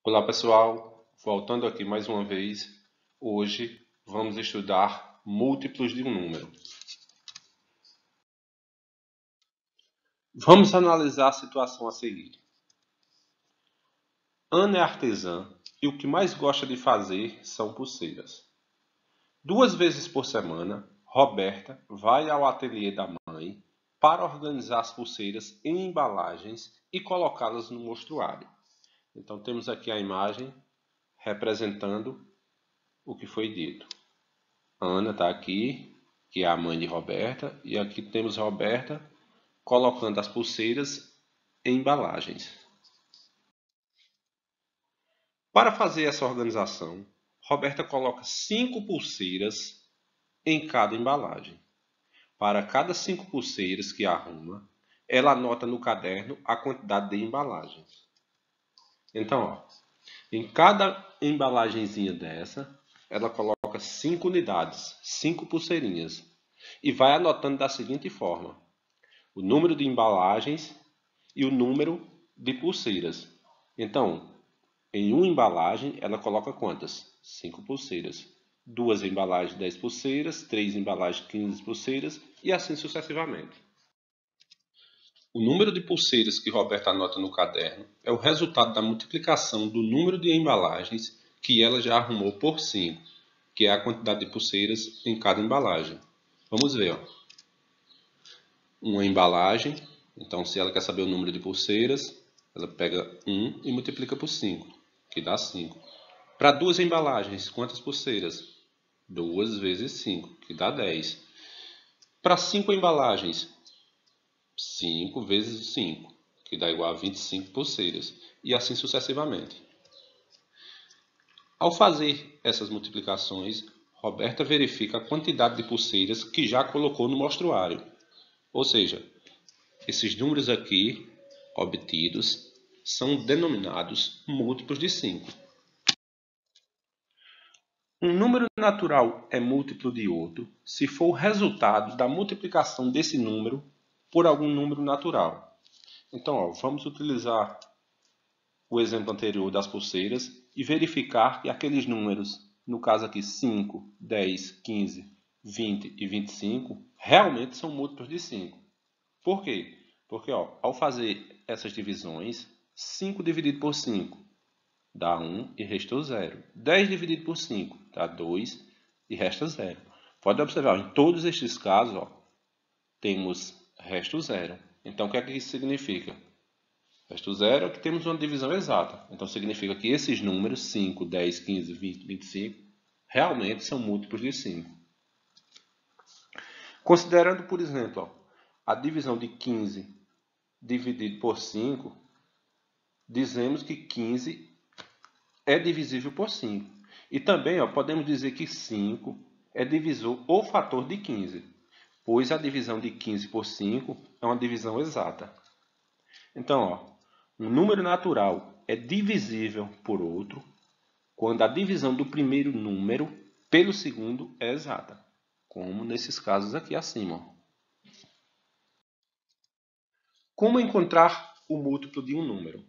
Olá pessoal, voltando aqui mais uma vez, hoje vamos estudar múltiplos de um número. Vamos analisar a situação a seguir. Ana é artesã e o que mais gosta de fazer são pulseiras. 2 vezes por semana, Roberta vai ao ateliê da mãe para organizar as pulseiras em embalagens e colocá-las no mostruário. Então temos aqui a imagem representando o que foi dito. Ana está aqui, que é a mãe de Roberta, e aqui temos Roberta colocando as pulseiras em embalagens. Para fazer essa organização, Roberta coloca 5 pulseiras em cada embalagem. Para cada 5 pulseiras que arruma, ela anota no caderno a quantidade de embalagens. Então, em cada embalagenzinha dessa, ela coloca 5 unidades, 5 pulseirinhas, e vai anotando da seguinte forma: o número de embalagens e o número de pulseiras. Então, em uma embalagem, ela coloca quantas? 5 pulseiras. 2 embalagens, 10 pulseiras, 3 embalagens, 15 pulseiras, e assim sucessivamente. O número de pulseiras que Roberta anota no caderno é o resultado da multiplicação do número de embalagens que ela já arrumou por 5, que é a quantidade de pulseiras em cada embalagem. Vamos ver. Uma embalagem, então se ela quer saber o número de pulseiras, ela pega 1 e multiplica por 5, que dá 5. Para 2 embalagens, quantas pulseiras? 2 vezes 5, que dá 10. Para 5 embalagens, 5 vezes 5, que dá igual a 25 pulseiras, e assim sucessivamente. Ao fazer essas multiplicações, Roberta verifica a quantidade de pulseiras que já colocou no mostruário. Ou seja, esses números aqui, obtidos, são denominados múltiplos de 5. Um número natural é múltiplo de outro se for o resultado da multiplicação desse número por algum número natural. Então, vamos utilizar o exemplo anterior das pulseiras e verificar que aqueles números, no caso aqui 5, 10, 15, 20 e 25, realmente são múltiplos de 5. Por quê? Porque ao fazer essas divisões, 5 dividido por 5 dá 1 e restou 0. 10 dividido por 5 dá 2 e resta 0. Pode observar, em todos estes casos, temos resto 0. Então, o que é que isso significa? Resto 0 é que temos uma divisão exata. Então, significa que esses números, 5, 10, 15, 20, 25, realmente são múltiplos de 5. Considerando, por exemplo, a divisão de 15 dividido por 5, dizemos que 15 é divisível por 5. E também podemos dizer que 5 é divisor ou fator de 15, pois a divisão de 15 por 5 é uma divisão exata. Então, um número natural é divisível por outro quando a divisão do primeiro número pelo segundo é exata, como nesses casos aqui acima. Como encontrar o múltiplo de um número?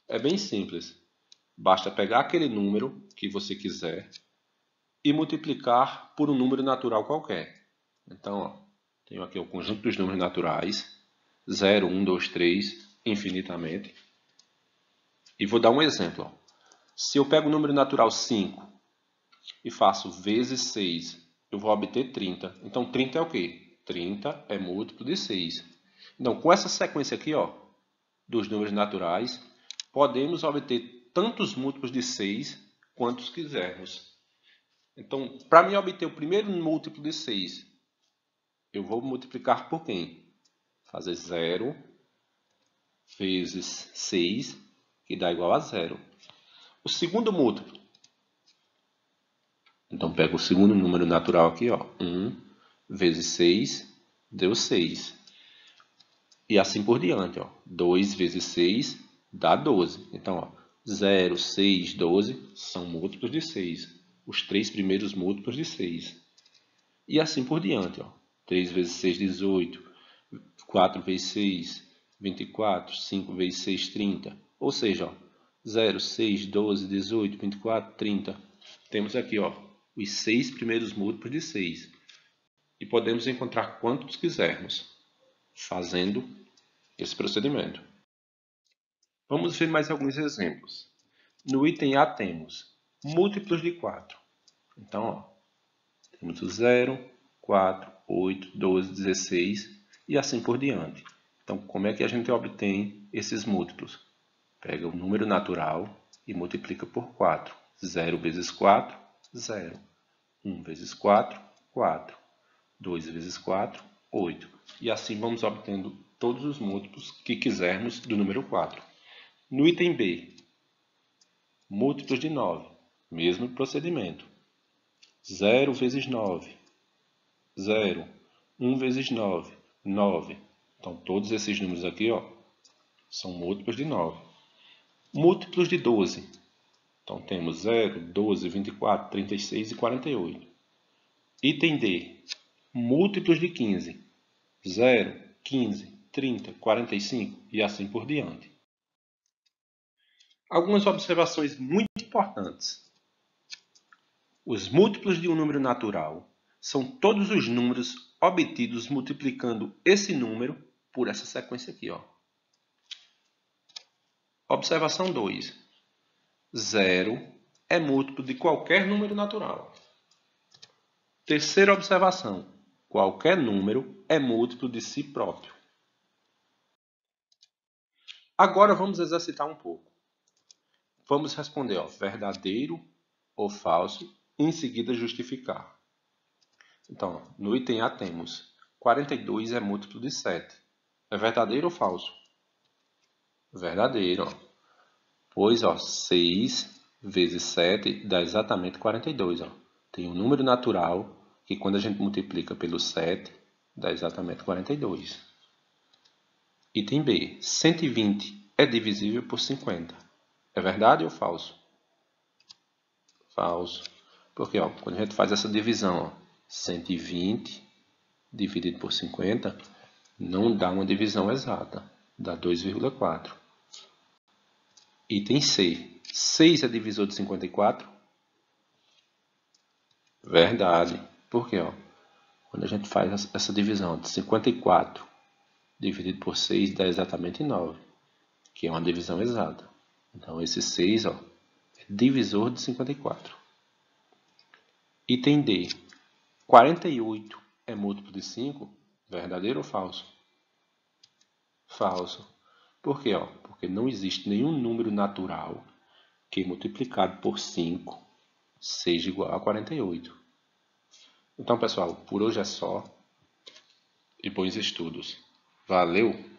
É bem simples. Basta pegar aquele número que você quiser e multiplicar por um número natural qualquer. Então, tenho aqui o conjunto dos números naturais, 0, 1, 2, 3, infinitamente. E vou dar um exemplo. Se eu pego o número natural 5 e faço vezes 6, eu vou obter 30. Então, 30 é o quê? 30 é múltiplo de 6. Então, com essa sequência aqui, dos números naturais, podemos obter tantos múltiplos de 6 quantos quisermos. Então, para mim obter o primeiro múltiplo de 6, eu vou multiplicar por quem? Fazer 0 vezes 6, que dá igual a 0. O segundo múltiplo. Então, pego o segundo número natural aqui, 1 vezes 6, deu 6. E assim por diante, 2 vezes 6 dá 12. Então, 0, 6, 12 são múltiplos de 6. Os 3 primeiros múltiplos de 6. E assim por diante, 3 vezes 6, 18. 4 vezes 6, 24. 5 vezes 6, 30. Ou seja, 0, 6, 12, 18, 24, 30. Temos aqui, ó, os 6 primeiros múltiplos de 6. E podemos encontrar quantos quisermos, fazendo esse procedimento. Vamos ver mais alguns exemplos. No item A temos múltiplos de 4. Então, ó, temos o 0, 4, 8, 12, 16 e assim por diante. Então, como é que a gente obtém esses múltiplos? Pega o número natural e multiplica por 4. 0 vezes 4, 0. 1 vezes 4, 4. 2 vezes 4, 8. E assim vamos obtendo todos os múltiplos que quisermos do número 4. No item B, múltiplos de 9. Mesmo procedimento. 0 vezes 9, 0. 1 vezes 9, 9. Então, todos esses números aqui, ó, são múltiplos de 9. Múltiplos de 12. Então, temos 0, 12, 24, 36 e 48. Item D. Múltiplos de 15. 0, 15, 30, 45 e assim por diante. Algumas observações muito importantes. Os múltiplos de um número natural são todos os números obtidos multiplicando esse número por essa sequência aqui, ó. Observação 2. 0 é múltiplo de qualquer número natural. Terceira observação. Qualquer número é múltiplo de si próprio. Agora vamos exercitar um pouco. Vamos responder, ó, verdadeiro ou falso, e em seguida justificar. Então, no item A temos 42 é múltiplo de 7. É verdadeiro ou falso? Verdadeiro. Ó. Pois, ó, 6 vezes 7 dá exatamente 42. Ó. Tem um número natural que quando a gente multiplica pelo 7, dá exatamente 42. Item B. 120 é divisível por 50. É verdade ou falso? Falso. Porque, ó, quando a gente faz essa divisão, ó, 120 dividido por 50, não dá uma divisão exata. Dá 2,4. Item C. 6 é divisor de 54? Verdade. Por quê? Ó? Quando a gente faz essa divisão de 54 dividido por 6, dá exatamente 9, que é uma divisão exata. Então, esse 6, ó, é divisor de 54. Item D. 48 é múltiplo de 5? Verdadeiro ou falso? Falso. Por quê? Ó? Porque não existe nenhum número natural que multiplicado por 5 seja igual a 48. Então, pessoal, por hoje é só e bons estudos. Valeu!